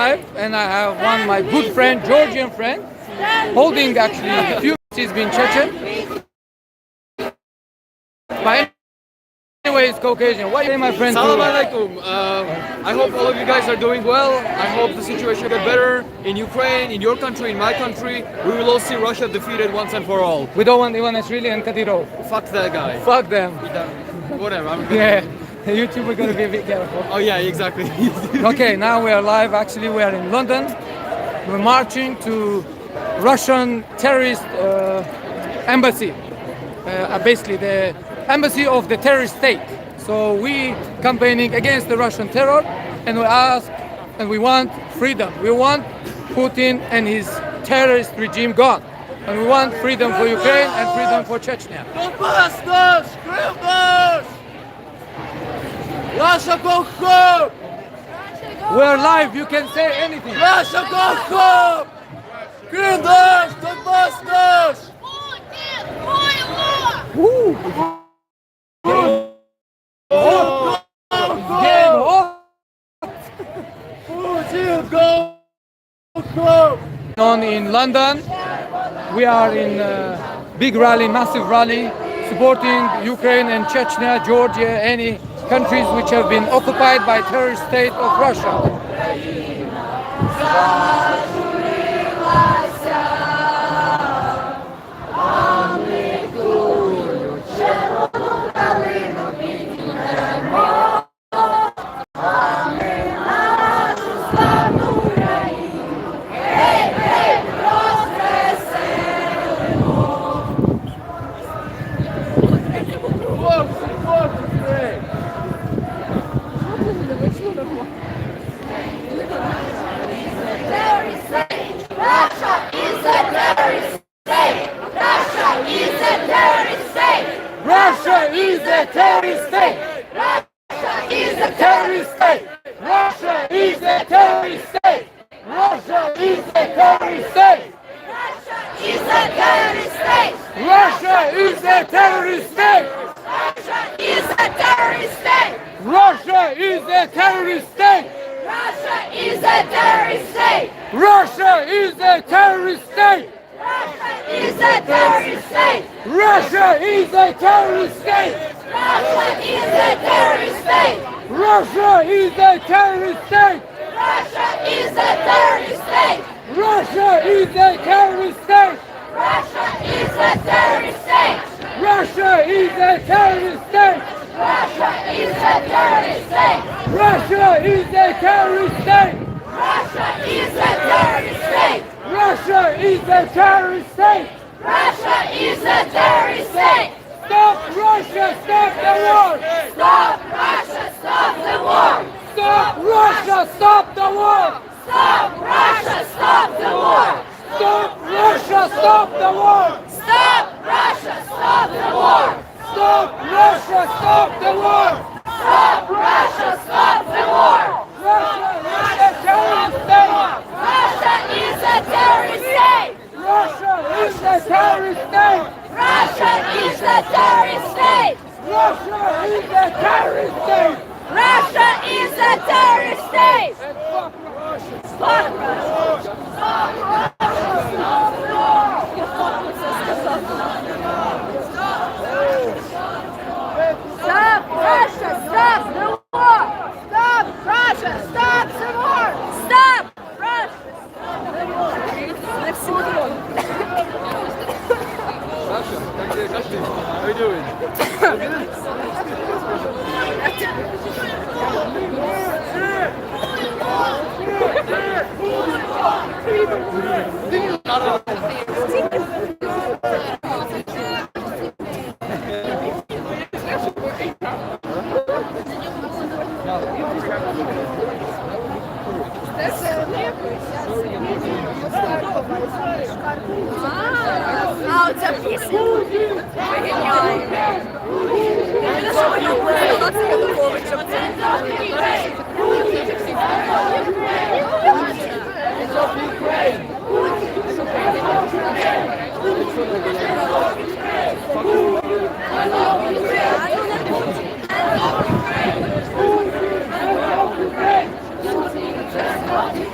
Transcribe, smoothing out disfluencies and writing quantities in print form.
and I have one my good friend, Georgian friend, holding actually a few. He's been Chechen. But anyway, it's Caucasian. What do you say, my friend? Salam alaikum. I hope all of you guys are doing well. I hope the situation get better in Ukraine, in your country, in my country. We will all see Russia defeated once and for all. We don't want Ivan Esrili and Kadyrov. Fuck that guy. Fuck them. Whatever. Yeah, YouTube, we're gonna be a bit careful. Oh yeah, exactly. Okay, now we are live. Actually, we are in London. We're marching to Russian terrorist embassy. Basically, the embassy of the terrorist state. So we campaigning against the Russian terror, and we ask and we want freedom. We want Putin and his terrorist regime gone, and we want freedom for Ukraine and freedom for Chechnya. Russia go home! We're live. You can say anything. Russia go home! Гринаш, Донбасс наш! Woo! Putin go home! On in London, we are in a big rally, massive rally, supporting Ukraine and Chechnya, Georgia, any countries which have been occupied by terrorist state of Russia. Russia is a terrorist state! Russia is a terrorist state! Russia is a terrorist state! Russia is a terrorist state! Russia is a terrorist state! Russia is a terrorist state! Russia is a terrorist state. Russia is a terrorist state! Russia is a terrorist state. Russia is a terrorist state! Russia is a terrorist state. Russia is a terrorist state! Russia is a terrorist state. Russia is a terrorist state! Russia is a terrorist state. Russia is a terrorist state! Russia is a terrorist state. Russia is a terrorist state! Russia is a terrorist state. Russia is a terrorist state! Russia is a terrorist state. Russia is a terrorist state! Stop Russia, stop the war. Stop Russia, stop the war! Stop Russia, stop the war. Stop Russia, stop the war! Stop Russia, stop the war. Stop Russia, stop the war! Stop Russia, stop the war. Stop Russia, stop the war! Russia is a terrorist state. Russia is a terrorist state! Russia is a terrorist state. Russia is a terrorist state! Russia is a terrorist state. Russia is a terrorist state! Fuck Russia. Stop Russia! Stop Russia, stop the war. Stop Russia, stop the war. Stop Russia. How are you doing? А, оця пісня. Геніально. Це свою Україну Януковича.